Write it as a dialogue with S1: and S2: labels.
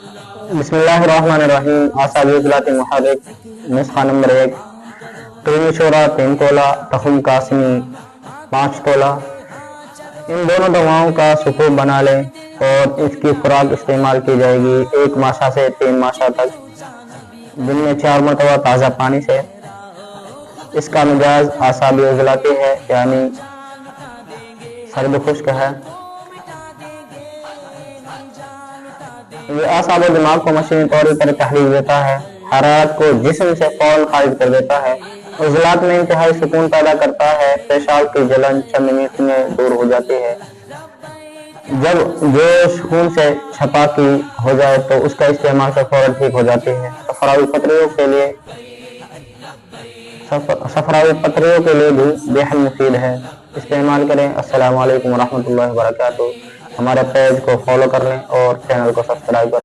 S1: بسم اللہ الرحمن الرحیم. اعصابی عضلات محرک نسخہ نمبر 1. کریمی شورا 3 تولہ، تخم قاسمی 5 تولہ. ان دونوں دواؤں کا سکوب بنا لیں اور اس کی خوراک استعمال کی جائے گی 1 ماشا سے 3 ماشا تک، دن میں 4 مرتبہ تازہ پانی سے. اس کا مزاج اعصابی عضلاتی ہے، یعنی سرد خشک ہے. یہ اعصاب و دماغ کو مشینی طور پر تحریک دیتا ہے، حرارت کو جسم سے فوراً خارج کر دیتا ہے، عضلات میں انتہائی سکون پیدا کرتا ہے، پیشاب کی جلن چند منٹ میں دور ہو جاتی ہے. جب جوش خون سے چھپاکی ہو جائے تو اس کا استعمال سے فوراً ٹھیک ہو جاتی ہے. صفراوی پتریوں کے لیے بھی بے حد مفید ہے، استعمال کریں. السلام علیکم ورحمۃ اللہ وبرکاتہ. ہمارے پیج کو فالو کر لیں اور چینل کو سبسکرائب کریں.